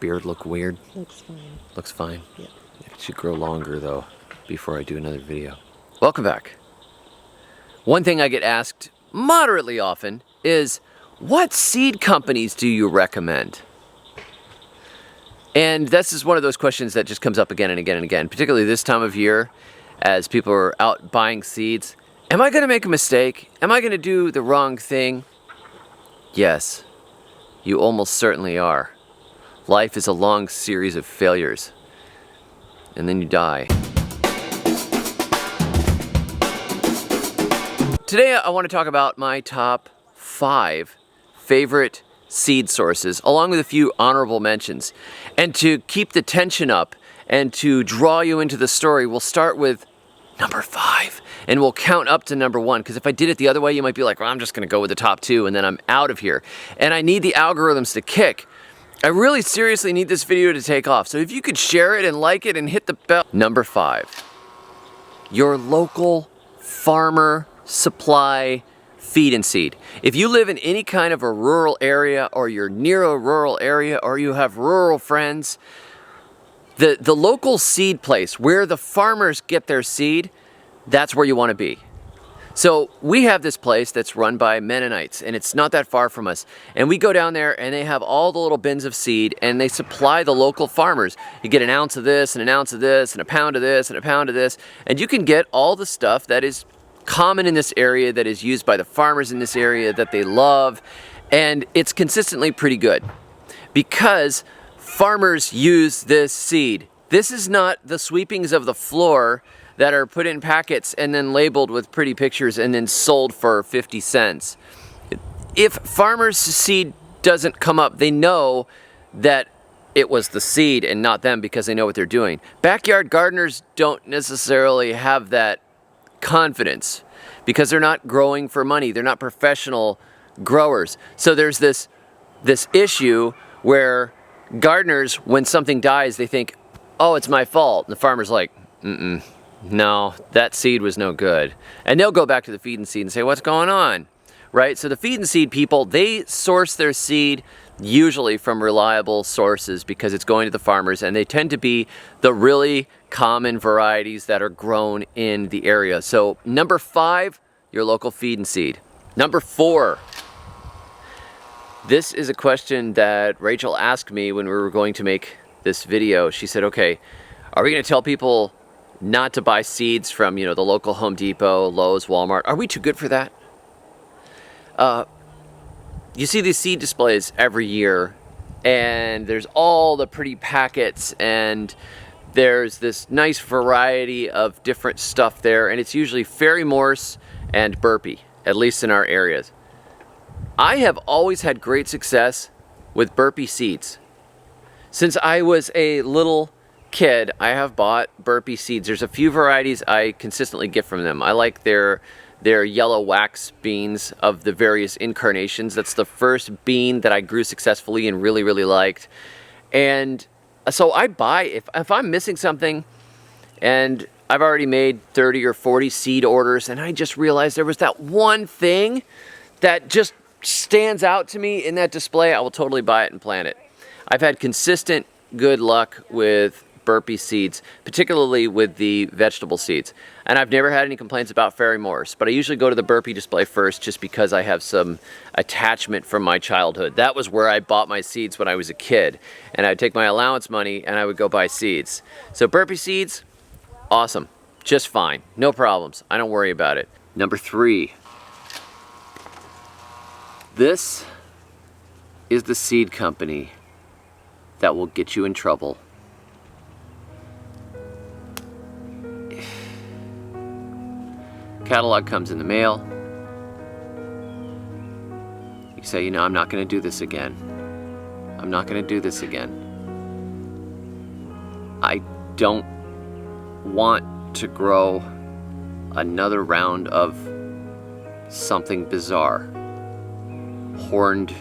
beard look weird? Looks fine. Looks fine? Yeah. It should grow longer though, before I do another video. Welcome back. One thing I get asked moderately often is, what seed companies do you recommend? And this is one of those questions that just comes up again and again and again, particularly this time of year as people are out buying seeds. Am I going to make a mistake? Am I going to do the wrong thing? Yes, you almost certainly are. Life is a long series of failures, and then you die. Today I want to talk about my top 5 favorite seed sources, along with a few honorable mentions. And to keep the tension up and to draw you into the story, we'll start with number 5 and we'll count up to number 1, because if I did it the other way, you might be like, well, I'm just going to go with the top 2 and then I'm out of here. And I need the algorithms to kick. I really seriously need this video to take off. So if you could share it and like it and hit the bell. Number 5, your local farmer supply feed and seed. If you live in any kind of a rural area, or you're near a rural area, or you have rural friends, the local seed place where the farmers get their seed, that's where you want to be. So we have this place that's run by Mennonites, and it's not that far from us. And we go down there and they have all the little bins of seed, and they supply the local farmers. You get an ounce of this, and an ounce of this, and a pound of this, and a pound of this, and you can get all the stuff that is common in this area, that is used by the farmers in this area, that they love, and it's consistently pretty good because farmers use this seed. This is not the sweepings of the floor that are put in packets and then labeled with pretty pictures and then sold for 50 cents. If farmers' seed doesn't come up, they know that it was the seed and not them, because they know what they're doing. Backyard gardeners don't necessarily have that confidence because they're not growing for money. They're not professional growers. So there's this issue where gardeners, when something dies, they think, oh, it's my fault. And the farmer's like, no, that seed was no good. And they'll go back to the feed and seed and say, what's going on? Right? So the feed and seed people, they source their seed usually from reliable sources because it's going to the farmers, and they tend to be the really common varieties that are grown in the area. So number 5, your local feed and seed. Number 4, this is a question that Rachel asked me when we were going to make this video. She said, okay, are we going to tell people not to buy seeds from, the local Home Depot, Lowe's, Walmart? Are we too good for that? You see these seed displays every year, and there's all the pretty packets, and there's this nice variety of different stuff there, and it's usually Fairy Morse and Burpee, at least in our areas. I have always had great success with Burpee seeds. Since I was a little kid, I have bought Burpee seeds. There's a few varieties I consistently get from them. I like their yellow wax beans of the various incarnations. That's the first bean that I grew successfully and really, really liked. And so I buy, if I'm missing something, and I've already made 30 or 40 seed orders, and I just realized there was that one thing that just stands out to me in that display, I will totally buy it and plant it. I've had consistent good luck with Burpee seeds, particularly with the vegetable seeds. And I've never had any complaints about Fairy Morse, but I usually go to the Burpee display first just because I have some attachment from my childhood. That was where I bought my seeds when I was a kid. And I'd take my allowance money and I would go buy seeds. So Burpee seeds, awesome. Just fine. No problems. I don't worry about it. Number 3. This is the seed company that will get you in trouble. Catalog comes in the mail. You say, I'm not going to do this again. I'm not going to do this again. I don't want to grow another round of something bizarre. Horned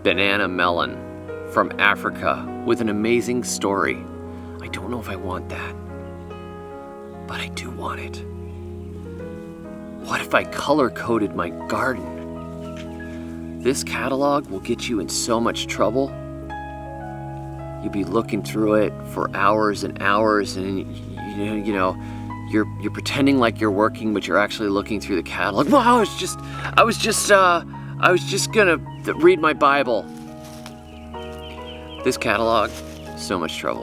banana melon from Africa with an amazing story. I don't know if I want that, but I do want it. What if I color-coded my garden? This catalog will get you in so much trouble. you'd be looking through it for hours and hours, and you know, you're pretending like you're working, but you're actually looking through the catalog. Well, I was just gonna read my Bible. This catalog, so much trouble.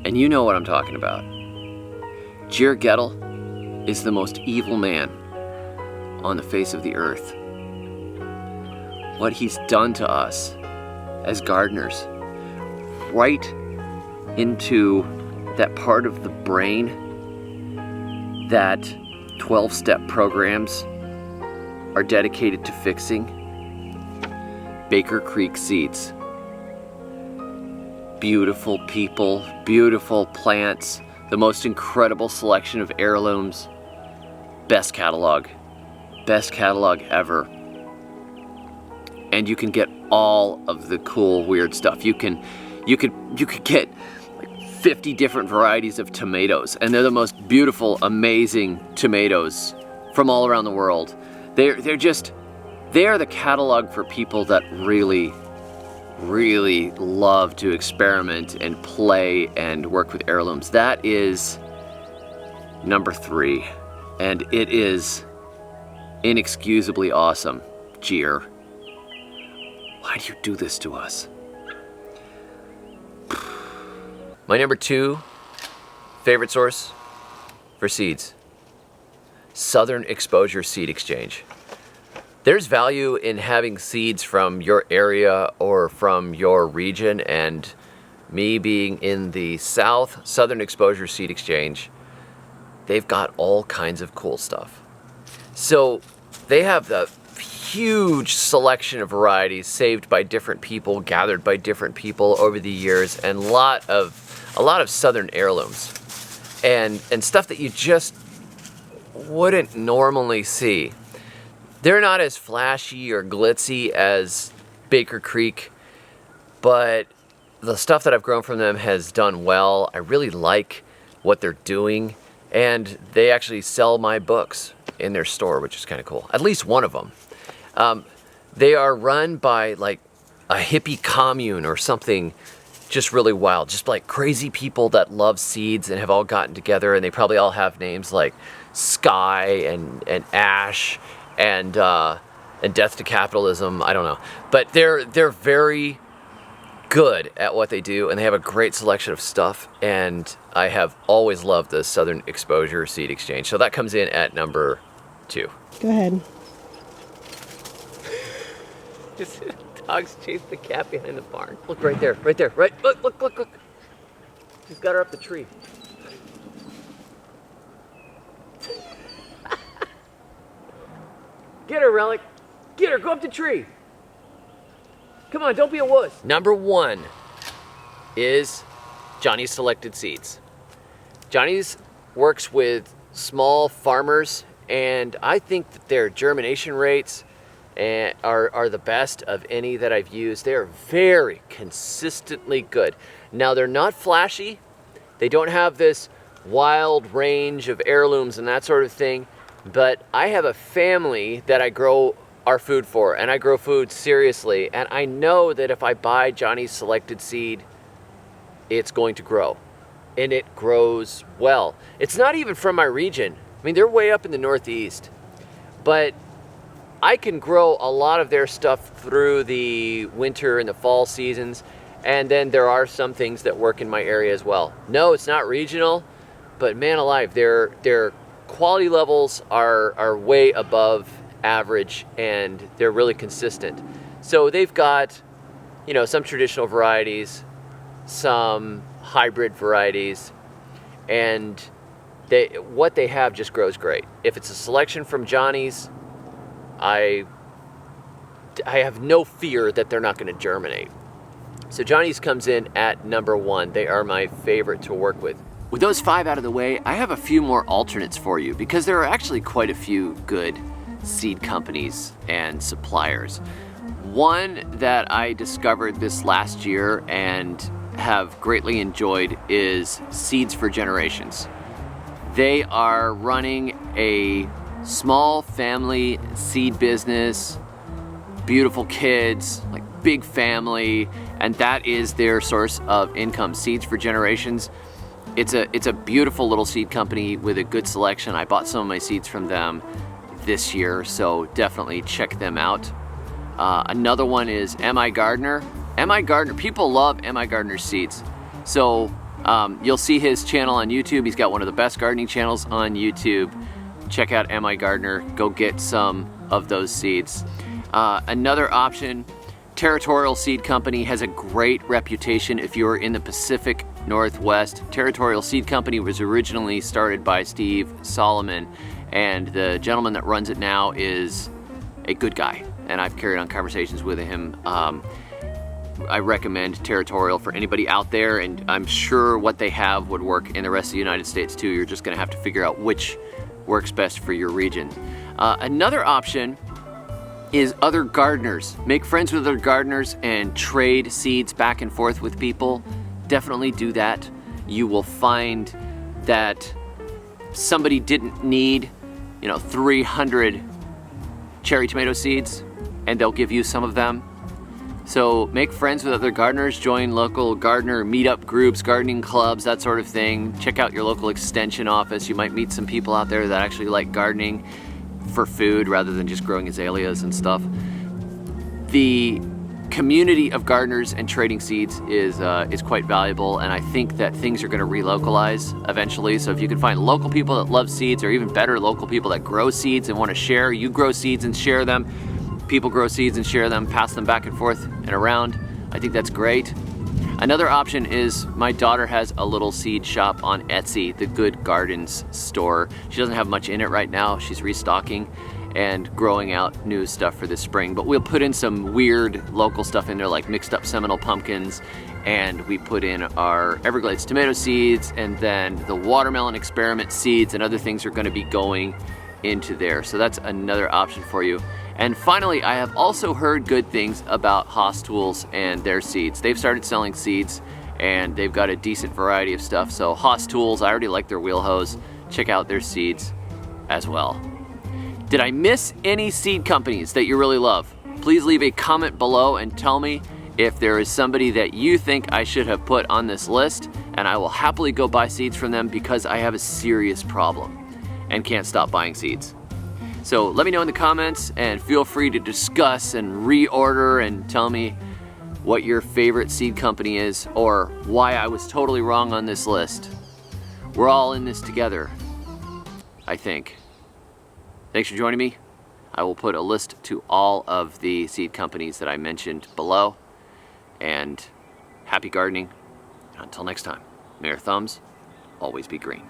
And you know what I'm talking about. Jere Gettle is the most evil man on the face of the earth. What he's done to us as gardeners, right into that part of the brain that 12-step programs are dedicated to fixing. Baker Creek Seeds. Beautiful people, beautiful plants, the most incredible selection of heirlooms. Best catalog ever. And you can get all of the cool, weird stuff. You could get like 50 different varieties of tomatoes, and they're the most beautiful, amazing tomatoes from all around the world. They are the catalog for people that really love to experiment and play and work with heirlooms. That is number 3, and it is inexcusably awesome. Jere, why do you do this to us? My number 2 favorite source for seeds, Southern Exposure Seed Exchange. There's value in having seeds from your area or from your region, and me being in the South, Southern Exposure Seed Exchange, they've got all kinds of cool stuff. So they have the huge selection of varieties saved by different people, gathered by different people over the years, and a lot of Southern heirlooms and stuff that you just wouldn't normally see. They're not as flashy or glitzy as Baker Creek, but the stuff that I've grown from them has done well. I really like what they're doing, and they actually sell my books in their store, which is kind of cool. At least one of them. They are run by like a hippie commune or something just really wild. Just like crazy people that love seeds and have all gotten together, and they probably all have names like Sky and Ash and Death to Capitalism. I don't know, but they're very good at what they do, and they have a great selection of stuff, and I have always loved the Southern Exposure Seed Exchange. So that comes in at number 2. Go ahead. Dogs chase the cat behind the barn. Look right there, right. Look. She's got her up the tree. Get her, Relic. Get her, go up the tree. Come on, don't be a wuss. Number 1 is Johnny's Selected Seeds. Johnny's works with small farmers, and I think that their germination rates are the best of any that I've used. They're very consistently good. Now, they're not flashy. They don't have this wild range of heirlooms and that sort of thing, but I have a family that I grow our food for, and I grow food seriously, and I know that if I buy Johnny's Selected Seed, it's going to grow, and it grows well. It's not even from my region. I mean, they're way up in the Northeast, but I can grow a lot of their stuff through the winter and the fall seasons, and then there are some things that work in my area as well. No, it's not regional, but man alive, their quality levels are way above average, and they're really consistent. So they've got, you know, some traditional varieties, some hybrid varieties, and what they have just grows great. If it's a selection from Johnny's, I have no fear that they're not going to germinate. So Johnny's comes in at number 1. They are my favorite to work with. With those 5 out of the way, I have a few more alternates for you, because there are actually quite a few good seed companies and suppliers. One that I discovered this last year and have greatly enjoyed is Seeds for Generations. They are running a small family seed business, beautiful kids, like big family, and that is their source of income. Seeds for Generations. It's a beautiful little seed company with a good selection. I bought some of my seeds from them this year, so definitely check them out. Another one is M.I. Gardner. M.I. Gardner, people love M.I. Gardner's seeds. So you'll see his channel on YouTube. He's got one of the best gardening channels on YouTube. Check out M.I. Gardner. Go get some of those seeds. Another option, Territorial Seed Company has a great reputation if you're in the Pacific Northwest. Territorial Seed Company was originally started by Steve Solomon, and the gentleman that runs it now is a good guy, and I've carried on conversations with him. I recommend Territorial for anybody out there, and I'm sure what they have would work in the rest of the United States too. You're just going to have to figure out which works best for your region. Another option is other gardeners. Make friends with other gardeners and trade seeds back and forth with people. Definitely do that. You will find that somebody didn't need, 300 cherry tomato seeds, and they'll give you some of them. So make friends with other gardeners, join local gardener meetup groups, gardening clubs, that sort of thing. Check out your local extension office. You might meet some people out there that actually like gardening for food rather than just growing azaleas and stuff. The community of gardeners and trading seeds is quite valuable, and I think that things are going to relocalize eventually. So if you can find local people that love seeds, or even better, local people that grow seeds and want to share, you grow seeds and share them, people grow seeds and share them, pass them back and forth and around. I think that's great. Another option is my daughter has a little seed shop on Etsy, the Good Gardens store. She doesn't have much in it right now. She's restocking and growing out new stuff for this spring, but we'll put in some weird local stuff in there, like mixed up Seminole pumpkins, and we put in our Everglades tomato seeds, and then the watermelon experiment seeds and other things are going to be going into there. So that's another option for you. And finally, I have also heard good things about Haas Tools and their seeds. They've started selling seeds, and they've got a decent variety of stuff. So Haas Tools, I already like their wheel hose. Check out their seeds as well. Did I miss any seed companies that you really love? Please leave a comment below and tell me if there is somebody that you think I should have put on this list, and I will happily go buy seeds from them because I have a serious problem and can't stop buying seeds. So let me know in the comments, and feel free to discuss and reorder and tell me what your favorite seed company is, or why I was totally wrong on this list. We're all in this together, I think. Thanks for joining me. I will put a list to all of the seed companies that I mentioned below. And happy gardening. Until next time, may your thumbs always be green.